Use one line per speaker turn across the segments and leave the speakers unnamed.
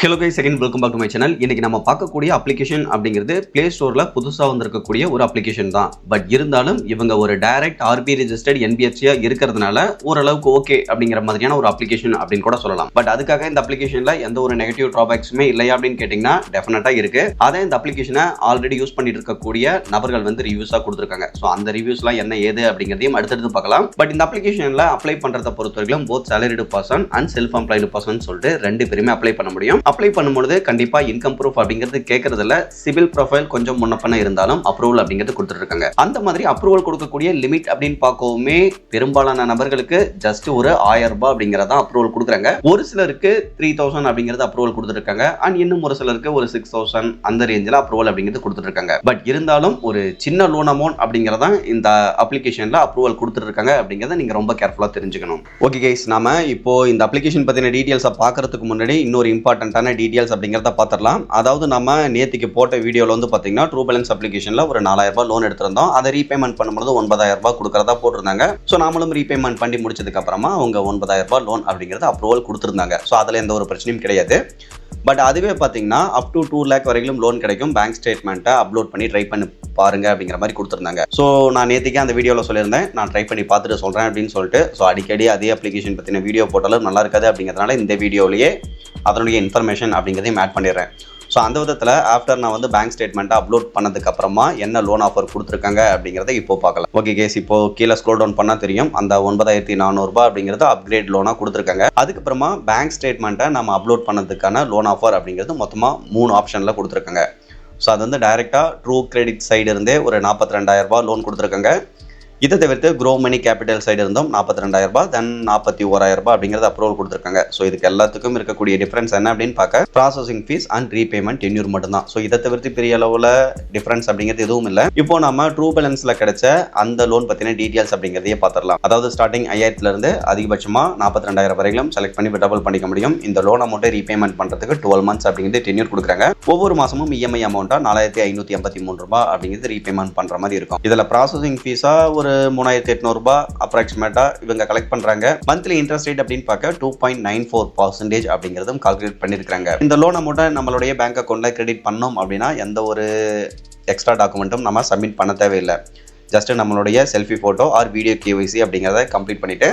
Hello guys, second welcome back to my channel. இன்னைக்கு நம்ம பார்க்கக்கூடிய அப்ளிகேஷன் அப்படிங்கிறது பிளே ஸ்டோர்ல புதுசாக வந்திருக்கக்கூடிய ஒரு அப்ளிகேஷன் தான். பட் இருந்தாலும் இவங்க ஒரு டைரக்ட் ஆர்பி ரெஜிஸ்டர்ட் என்பிஎஃப்சியா இருக்கிறதுனால ஓரளவுக்கு ஓகே அப்படிங்கிற மாதிரியான ஒரு அப்ளிகேஷன் அப்படின்னு கூட சொல்லலாம். பட் அதுக்காக இந்த அப்ளிகேஷன்ல எந்த ஒரு நெகட்டிவ் டிராபேக்ஸுமே இல்லையா அப்படின்னு கேட்டீங்கன்னா டெஃபினட்டா இருக்கு. அதே இந்த அப்ளிகேஷனை ஆல்ரெடி யூஸ் பண்ணிட்டு இருக்கக்கூடிய நபர்கள் வந்து ரிவ்யூஸா கொடுத்துருக்காங்க. ஸோ அந்த ரிவ்யூஸ்லாம் என்ன ஏது அப்படிங்கிறதையும் அடுத்தடுத்து பார்க்கலாம். பட் இந்த அப்ளிகேஷன்ல அப்ளை பண்றதை பொறுத்தவரைக்கும் both salaried person and self employed person சொல்லிட்டு ரெண்டு பேருமே அப்ளை பண்ண முடியும். அப்ளை பண்ணும்போது கண்டிப்பா இன்கம் ப்ரூஃப் அப்படிங்கிறது கேட்கறதுல சிவில் ப்ரொஃபைல் கொஞ்சம் முன்னப்பன இருந்தாலும் அப்ரூவல் அப்படிங்கிறது கொடுத்துருக்காங்க. அந்த மாதிரி அப்ரூவல் கொடுக்கக்கூடிய லிமிட் அப்படின்னு பார்க்கவுமே பெரும்பாலான நபர்களுக்கு ஜஸ்ட் ஒரு 1000 ரூபாய் அப்படிங்கறத அப்ரூவல் கொடுக்குறாங்க. ஒரு சிலருக்கு 3000 அப்படிங்கிறது அப்ரூவல் கொடுத்துருக்காங்க. அண்ட் இன்னும் ஒரு சிலருக்கு ஒரு 6000 அந்த ரேஞ்சில் அப்ரூவல் அப்படிங்கிறது கொடுத்துருக்காங்க. பட் இருந்தாலும் ஒரு சின்ன லோன் அமௌண்ட் அப்படிங்கறத இந்த அப்ளிகேஷன்ல அப்ரூவல் கொடுத்துருக்காங்க அப்படிங்கறத நீங்க ரொம்ப கேர்ஃபுல்லா தெரிஞ்சுக்கணும். ஓகே கைஸ், நாம இப்போ இந்த அப்ளிகேஷன் பத்தின டீடைல்ஸை பார்க்கறதுக்கு முன்னாடி இன்னொரு இம்பார்ட்டன்டான டீடைல்ஸ் அப்படிங்கிறத பார்த்துடலாம். அதாவது நம்ம நேற்றுக்கு போட்ட வீடியோவில் வந்து பார்த்தீங்கன்னா ட்ரூ பேலன்ஸ் அப்ளிகேஷனில் ஒரு 4000 ரூபாய் லோன் எடுத்திருந்தோம். அதை ரீபேமெண்ட் பண்ணும்போது 9000 ரூபாய் கொடுக்குறதா போட்டிருந்தாங்க. ஸோ நாமளும் ரீபேமெண்ட் பண்ணி முடிச்சதுக்கு அப்புறமா அவங்க 9000 ரூபாய் லோன் அப்படிங்கிறது அப்ரூவல் கொடுத்துருந்தாங்க. ஸோ அதில் எந்த ஒரு பிரச்சனையும் கிடையாது. பட் அதுவே பார்த்தீங்கன்னா அப் டு 2 lakh வரைக்கும் லோன் கிடைக்கும். பேங்க் ஸ்டேட்மெண்ட்டை அப்லோட் பண்ணி ட்ரை பண்ணி பாருங்க அப்படிங்கிற மாதிரி கொடுத்துருந்தாங்க. ஸோ நான் நேற்றுக்கே அந்த வீடியோவில் சொல்லியிருந்தேன், நான் ட்ரை பண்ணி பார்த்துட்டு சொல்கிறேன் அப்படின்னு சொல்லிட்டு. ஸோ அடிக்கடி அதே அப்ளிகேஷன் பற்றின வீடியோ போட்டாலும் நல்லா இருக்காது அப்படிங்கிறதுனால இந்த வீடியோலேயே அதனுடைய இன்ஃபர்மேஷன் அப்படிங்கிறதையும் ஆட் பண்ணிடுறேன். ஸோ அந்த விதத்தில் ஆஃப்டர் நான் வந்து பேங்க் ஸ்டேட்மெண்ட்டை அப்லோட் பண்ணதுக்கு அப்புறமா என்ன லோன் ஆஃபர் கொடுத்துருக்காங்க அப்படிங்கிறத இப்போ பார்க்கலாம். ஓகே கேஸ், இப்போ கீழே ஸ்க்ரோல் டவுன் பண்ணால் தெரியும் அந்த 9400 ரூபாய் அப்படிங்கிறது அப்கிரேட் லோனாக கொடுத்துருக்காங்க. அதுக்கப்புறமா பேங்க் ஸ்டேட்மெண்ட்டை நம்ம அப்லோட் பண்ணதுக்கான லோன் ஆஃபர் அப்படிங்கிறது மொத்தமாக 3 ஆப்ஷனில் கொடுத்துருக்காங்க. ஸோ அது வந்து டைரெக்டாக ட்ரூ கிரெடிட் சைடு இருந்தே ஒரு 42000 ரூபாய் லோன் கொடுத்துருக்காங்க. இதை தவிர்த்து க்ரோ மணி கேபிட்டல் சைடு இருந்தும் 42000 ரூபாய், தென் 41000 ரூபாய் அப்படிங்கிறது அப்ரூவல் கொடுத்துருக்காங்க. ஸோ இதுக்கு எல்லாத்துக்கும் இருக்கக்கூடிய டிஃபரன்ஸ் என்ன அப்படின்னு பார்க்க processing fees and repayment tenure மட்டும்தான். ஸோ இதை தவிர்த்து பெரிய அளவில் டிஃபரன்ஸ் அப்படிங்கிறது எதுவும் இல்லை. இப்போ நம்ம ட்ரூ பேலன்ஸில் கிடைச்ச அந்த லோன் பற்றின டீட்டெயில்ஸ் அப்படிங்கிறதையே பார்த்துடலாம். அதாவது ஸ்டார்டிங் 5000 அதிகபட்சமாக 42000 வரைக்கும் செலக்ட் பண்ணி டபுள் பண்ணிக்க முடியும். இந்த லோன் அமௌண்ட்டை ரீபேமெண்ட் பண்ணுறதுக்கு 12 months அப்படிங்கிறது டென்யூர் கொடுக்குறாங்க. ஒவ்வொரு மாதமும் இஎம்ஐ அமௌண்ட்டாக 4583 ரூபாய் அப்படிங்கிறது ரீபேமெண்ட் பண்ணுற மாதிரி இருக்கும். இதில் ப்ராசஸிங் ஃபீஸாக ஒரு 3800 ரூபாய் அப்ராக்சிமேட்டா இவங்க கலெக்ட் பண்றாங்க. மந்த்லி இன்ட்ரெஸ்ட் ரேட் அப்படின்னு பார்க்க 2.94% அப்படிங்கிறதும் கால்குலேட் பண்ணிருக்காங்க. இந்த லோன் அமௌண்ட்டை நம்மளுடைய பேங்க் அக்கௌண்ட்ல கிரெடிட் பண்ணோம் அப்படின்னா எந்த ஒரு எக்ஸ்ட்ரா டாக்குமெண்ட்டும் நம்ம சப்மிட் பண்ண தேவையில்லை. ஜஸ்ட் நம்மளுடைய selfie photo or video KYC அப்படிங்கிறத கம்ப்ளீட் பண்ணிட்டு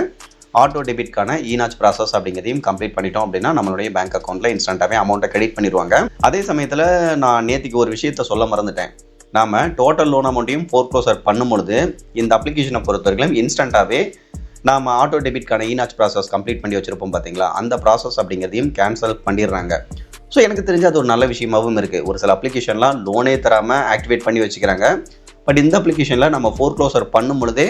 ஆட்டோ டெபிட்கான இநாச் ப்ராசஸ் அப்படிங்கிறதையும் கம்ப்ளீட் பண்ணிட்டோம் அப்படின்னா நம்மளுடைய பேங்க் அக்கௌண்ட்ல இன்ஸ்டன்ட்டாவே அமௌண்ட்டை கிரெடிட் பண்ணிடுவாங்க. அதே சமயத்தில் நான் நேற்றுக்கு ஒரு விஷயத்த சொல்ல மறந்துட்டேன். நாம் டோட்டல் லோன் அமௌண்ட்டையும் ஃபோர்க்ளோசர் பண்ணும்பொழுது இந்த அப்ளிகேஷனை பொறுத்தவரைக்கும் இன்ஸ்டண்ட்டாகவே நாம் ஆட்டோ டெபிட்கான இநாச் ப்ராசஸ் கம்ப்ளீட் பண்ணி வச்சுருப்போம் பார்த்தீங்களா, அந்த ப்ராசஸ் அப்படிங்கிறதையும் கேன்சல் பண்ணிடுறாங்க. ஸோ எனக்கு தெரிஞ்ச அது ஒரு நல்ல விஷயமாகவும் இருக்குது. ஒரு சில அப்ளிகேஷன்லாம் லோனே தராமல் ஆக்டிவேட் பண்ணி வச்சுக்கிறாங்க. பட் இந்த அப்ளிகேஷனில் நம்ம ஃபோர்க்ளோசர் பண்ணும் பொழுதே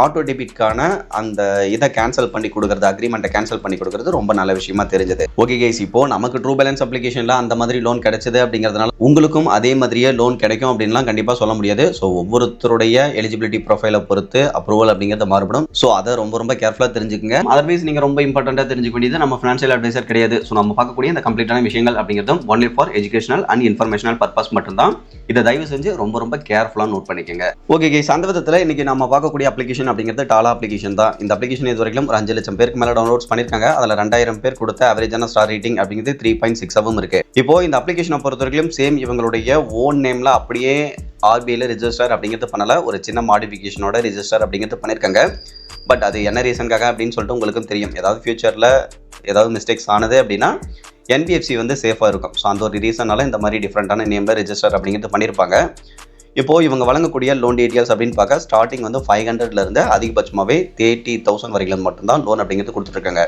ஆட்டோ டெபிட்கான அந்த இதை கேன்சல் பண்ணி கொடுக்குறது, அக்ரிமெண்ட்டை கேன்சல் பண்ணி கொடுக்குறது ரொம்ப நல்ல விஷயமா தெரிஞ்சது. ஓகே கைஸ், இப்போ நமக்கு ட்ரூ பேலன்ஸ் அப்ளிகேஷனில் அந்த மாதிரி லோன் கிடைச்சது அப்படிங்கிறதுனால உங்களுக்கும் அதே மாதிரியே லோன் கிடைக்கும் அப்படின்லாம் கண்டிப்பாக சொல்ல முடியாது. ஸோ ஒவ்வொருத்தருடைய எலிஜிபிலிட்டி ப்ரொஃபைலை பொறுத்து அப்ரூவல் அப்படிங்கிறது மாறுபடும். ஸோ அதை ரொம்ப கேர்ஃபுல்லாக தெரிஞ்சுக்கங்க. அதர்வைஸ் நீங்கள் ரொம்ப இம்பார்ட்டண்ட்டாக தெரிஞ்சுக்க வேண்டியது நம்ம ஃபினான்ஷியல் அட்வைசர் கிடையாது. ஸோ நம்ம பார்க்கக்கூடிய இந்த கம்ப்ளீட்டான விஷயங்கள் அப்படிங்கிறதும் only for educational and informational purpose மட்டும்தான். இதை தயவு செஞ்சு ரொம்ப கேர்ஃபுல்லாக நோட் பண்ணிக்கோங்க. ஓகே கைஸ், அந்த விதத்தில் இன்னைக்கு நம்ம பார்க்கக்கூடிய அப்ளிகேஷன் அப்படிங்கிறது டாலா அப்ளிகேஷன் தான். இந்த அப்ளிகேஷன் இது வரைக்கும் ஒரு 5 லட்சம் பேருக்கு மேலே டவுன்லோட்ஸ் பண்ணியிருக்காங்க. அதில் 2000 பேர் கொடுத்த அவரேஜான ஸ்டார் ரேட்டிங் அப்படிங்கிறது 3.6 இருக்கு. இப்போ இந்த அப்ளிகேஷனை பொறுத்தவரைக்கும் சேம் இவங்களுடைய ஓன் நேம்ல அப்படியே ஆர்பிஐல ரிஜிஸ்டர் அப்படிங்கிறது பண்ணல, ஒரு சின்ன மாடிஃபிகேஷனோட ரிஜிஸ்டர் அப்படிங்கிறது பண்ணியிருக்காங்க. பட் அது என்ன ரீசனுக்காக அப்படின்னு சொல்லிட்டு உங்களுக்கும் தெரியும். ஏதாவது ஃபியூச்சரில் ஏதாவது மிஸ்டேக்ஸ் ஆனது அப்படின்னா என்பிஎஃப்சி வந்து சேஃபாக இருக்கும். ஸோ அந்த ஒரு ரீசனால இந்த மாதிரி டிஃப்ரெண்டான நேமில் ரிஜிஸ்டர் அப்படிங்கிறது பண்ணியிருப்பாங்க. இப்போது இவங்க வழங்கக்கூடிய லோன் டீட்டெயில்ஸ் அப்படின்னு பார்க்க ஸ்டார்டிங் வந்து 500 அதிகபட்சமாகவே 30,000 வரைக்கும் மட்டும்தான் லோன் அப்படிங்கிறது கொடுத்துட்ருக்காங்க.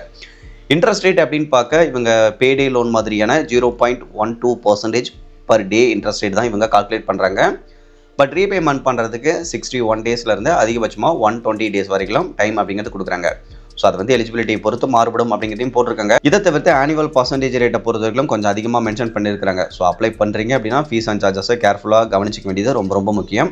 இன்ட்ரெஸ்ட் ரேட் அப்படின்னு பார்க்க இவங்க பேடே லோன் மாதிரியான 0.12% பர் டே இன்ட்ரெஸ்ட் ரேட் தான் இவங்க கால்குலேட் பண்ணுறாங்க. பட் ரீபேமெண்ட் பண்ணுறதுக்கு 61 டேஸ்லேருந்து அதிகபட்சமாக 120 டேஸ் வரைக்கும் டைம் அப்படிங்கிறது கொடுக்குறாங்க. ஸோ அது வந்து எலிஜிபிலிட்டியை பொறுத்து மாறுபடும் அப்படிங்கிறதையும் போட்டிருக்காங்க. இதை தவிர்த்து ஆனுவல் பர்சன்டேஜ் ரேட்டை பொறுத்தவரைக்கும் கொஞ்சம் அதிகமாக மென்ஷன் பண்ணியிருக்காங்க. ஸோ அப்ளை பண்ணுறீங்க அப்படின்னா ஃபீஸ் அண்ட் சார்ஜஸை கேர்ஃபுல்லாக கவனிச்சிக்க வேண்டியது ரொம்ப முக்கியம்.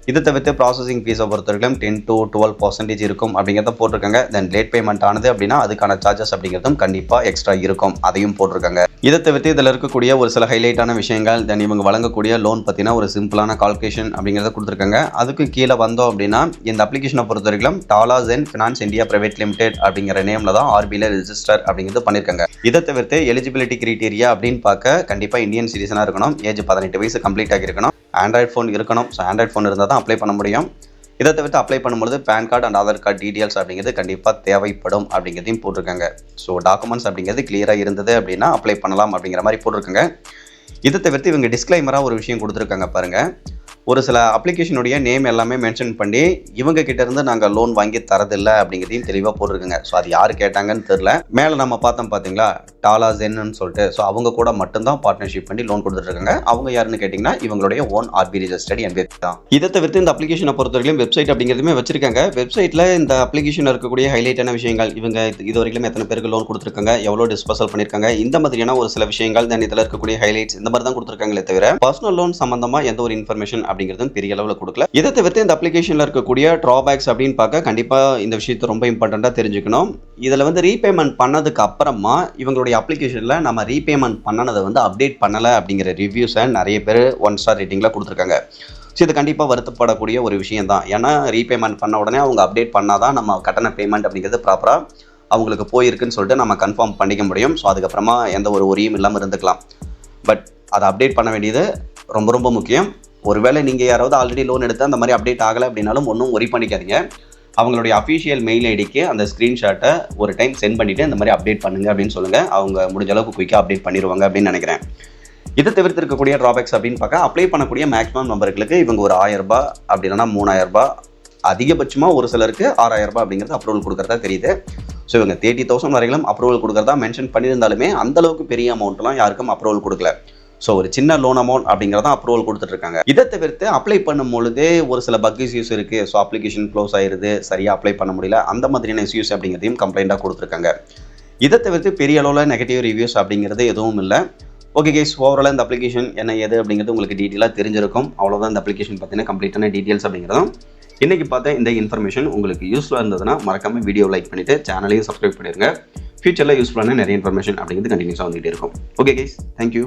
இதை தவிர்த்து ப்ராசஸிங் ஃபீஸை பொறுத்தவரைக்கும் 10 to 12% இருக்கும் அப்படிங்கிறத போட்டிருக்காங்க. தென் லேட் பேமெண்ட் ஆனது அப்படின்னா அதுக்கான சார்ஜஸ் அப்படிங்கிறதும் கண்டிப்பாக எக்ஸ்ட்ரா இருக்கும், அதையும் போட்டிருக்காங்க. இதை தவிர்த்து இதில் இருக்கக்கூடிய ஒரு சில ஹைலைட்டான விஷயங்கள், தென் இவங்க வழங்கக்கூடிய லோன் பற்றின ஒரு சிம்பிளான கால்குலேஷன் அப்படிங்கிறத கொடுத்துருக்காங்க. அதுக்கு கீழே வந்தோம் அப்படின்னா இந்த அப்ளிகேஷனை பொறுத்தவரைக்கும் Tala Zen finance India private limited அப்படிங்கிற நேமில் தான் ஆர்பியில் ரெஜிஸ்டர் அப்படிங்கிறது பண்ணியிருக்காங்க. இதை தவிர்த்து எலிஜிபிலிட்டி கிரைட்டீரியா அப்படின்னு பார்க்க கண்டிப்பாக இந்தியன் சிட்டிசனாக இருக்கணும், ஏஜ் 18 வயசு கம்ப்ளீட் ஆகியிருக்கணும், ஆண்ட்ராய்ட் ஃபோன் இருக்கணும். ஸோ ஆண்ட்ராய்ட் ஃபோன் இருந்தால் தான் அப்ளை பண்ண முடியும். இதை தவிர்த்து அப்ளை பண்ணும்போது PAN card and Aadhaar card details அப்படிங்கிறது கண்டிப்பாக தேவைப்படும் அப்படிங்கிறதையும் போட்டிருக்காங்க. ஸோ டாக்குமெண்ட்ஸ் அப்படிங்கிறது கிளியராக இருந்தது அப்படின்னா அப்ளை பண்ணலாம் அப்படிங்கிற மாதிரி போட்டிருக்காங்க. இதை தவிர்த்து இவங்க டிஸ்க்ளைமராக ஒரு விஷயம் கொடுத்துருக்காங்க பாருங்கள். ஒரு சில அப்ளிகேஷனுடைய நேம் எல்லாமே மென்ஷன் பண்ணி இவங்க கிட்ட இருந்து நாங்கள் லோன் வாங்கி தரதில்லை அப்படிங்கிறதையும் தெளிவாக போட்டிருக்குங்க. ஸோ அது யார் கேட்டாங்கன்னு தெரியல. மேலே நம்ம பார்த்தோம் பார்த்தீங்களா டாலா ஜென்னு சொல்லிட்டு, ஸோ அவங்க கூட மட்டும்தான் பார்ட்னர்ஷிப் பண்ணி லோன் கொடுத்துட்ருக்காங்க. அவங்க யாருன்னு கேட்டிங்கன்னா இவங்களுடைய ஓன் ஆர்பி ரெஜிஸ்டர்ட் என்பிஎஃப்சி தான். இதை தவிர்த்து இந்த அப்ளிகேஷனை பொறுத்தவரைக்கும் வெப்சைட் அப்படிங்கிறதுமே வச்சிருக்காங்க. வெப்சைட்டில் இந்த அப்ளிகேஷன் இருக்கக்கூடிய ஹைலைட்டான விஷயங்கள், இவங்க இது வரைக்கும் எத்தனை பேருக்கு லோன் கொடுத்துருக்காங்க, எவ்வளோ டிஸ்போசல் பண்ணியிருக்காங்க, இந்த மாதிரியான ஒரு சில விஷயங்கள், தென் இதில் இருக்கக்கூடிய ஹைலைட்ஸ் இந்த மாதிரி தான் கொடுத்துருக்காங்களே தவிர பர்சனல் லோன் சம்பந்தமாக எந்த ஒரு இன்ஃபர்மேஷன் அப்படிங்கிறதும் பெரிய அளவில் கொடுக்கல. இதை தவிர்த்து இந்த அப்ளிகேஷனில் இருக்கக்கூடிய ட்ராபேக்ஸ் அப்படின்னு பார்க்க கண்டிப்பாக இந்த விஷயத்தை ரொம்ப இம்பார்ட்டண்ட்டாக தெரிஞ்சுக்கணும். இதில் வந்து ரீபேமெண்ட் பண்ணதுக்கு அப்புறமா இவங்களுடைய அப்ளிகேஷனில் நம்ம ரீபேமெண்ட் பண்ணனதை வந்து அப்டேட் பண்ணலை அப்படிங்கிற ரிவ்யூஸை நிறைய பேர் 1 ஸ்டார் ரேட்டிங்கில் கொடுத்துருக்காங்க. ஸோ இது கண்டிப்பாக வருத்தப்படக்கூடிய ஒரு விஷயம் தான். ஏன்னா ரீபேமெண்ட் பண்ண உடனே அவங்க அப்டேட் பண்ணால் தான் நம்ம கட்டண பேமெண்ட் அப்படிங்கிறது ப்ராப்பராக அவங்களுக்கு போயிருக்குன்னு சொல்லிட்டு நம்ம கன்ஃபார்ம் பண்ணிக்க முடியும். ஸோ அதுக்கப்புறமா எந்த ஒரு ஒரியும் இல்லாமல் இருந்துக்கலாம். பட் அதை அப்டேட் பண்ண வேண்டியது ரொம்ப ரொம்ப முக்கியம். ஒருவேளை நீங்கள் யாராவது ஆல்ரெடி லோன் எடுத்து அந்த மாதிரி அப்டேட் ஆகலை அப்படின்னாலும் ஒன்றும் ஒரி பண்ணிக்காதீங்க. அவங்களுடைய அஃபிஷியல் மெயில் ஐடிக்கு அந்த ஸ்க்ரீன்ஷாட்டை ஒரு டைம் சென்ட் பண்ணிவிட்டு இந்த மாதிரி அப்டேட் பண்ணுங்க அப்படின்னு சொல்லுங்கள். அவங்க முடிஞ்ச அளவுக்கு குயிக்காக அப்டேட் பண்ணிடுவாங்க அப்படின்னு நினைக்கிறேன். இதை தவிர்த்து இருக்கக்கூடிய ட்ராபேக்ஸ் அப்படின்னு பார்க்க அப்ளை பண்ணக்கூடிய மேக்ஸிமம் நம்பர்களுக்கு இவங்க ஒரு 1000 ரூபாய் அப்படி இல்லைனா 3000 ரூபாய், அதிகபட்சமாக ஒரு சிலருக்கு 6000 ரூபாய் அப்படிங்கிறது அப்ரூவல் கொடுக்குறதா தெரியுது. ஸோ இவங்க 30,000 வரைக்கும் அப்ரூவல் கொடுக்குறதா மென்ஷன் பண்ணியிருந்தாலுமே அந்தளவுக்கு பெரிய அமௌண்ட்லாம் யாருக்கும் அப்ரூவல் கொடுக்கல. ஸோ ஒரு சின்ன லோன் அமௌண்ட் அப்படிங்கிறத அப்ரூவல் கொடுத்துட்ருக்காங்க. இதை தவிர்த்து அப்ளை பண்ணும் பொழுது ஒரு சில பக் இஷ்யூஸ் இருக்குது. ஸோ அப்ளிகேஷன் க்ளோஸ் ஆயிடுது, சரியாக அப்ளை பண்ண முடியல, அந்த மாதிரியான இஷ்யூஸ் அப்படிங்கிறதையும் கம்ப்ளைண்ட்டாக கொடுத்துருக்காங்க. இதை தவிர்த்து பெரிய அளவில் நெகட்டிவ் ரிவ்யூஸ் அப்படிங்கிறது எதுவும் இல்லை. ஓகே கைஸ், ஓவராலாக இந்த அப்ளிகேஷன் என்ன ஏது அப்படிங்கிறது உங்களுக்கு டீட்டெயிலாக தெரிஞ்சிருக்கும். அவ்வளோதான் இந்த அப்ளிகேஷன் பார்த்தீங்கன்னா கம்ப்ளீட்டான டீட்டெயில்ஸ் அப்படிங்கிறதும். இன்றைக்கி பார்த்த இந்த இன்ஃபர்மேஷன் உங்களுக்கு யூஸ்ஃபுல்லாக இருந்ததுன்னா மறக்காமல் வீடியோ லைக் பண்ணிவிட்டு சேனலையும் சப்ஸ்கிரைப் பண்ணிடுங்க. ஃபியூச்சரில் யூஸ்ஃபுல்லான நிறைய இன்ஃபர்மேஷன் அப்படிங்கிறது கண்டினியூஸாக வந்துகிட்டே இருக்கும். Okay guys, thank you.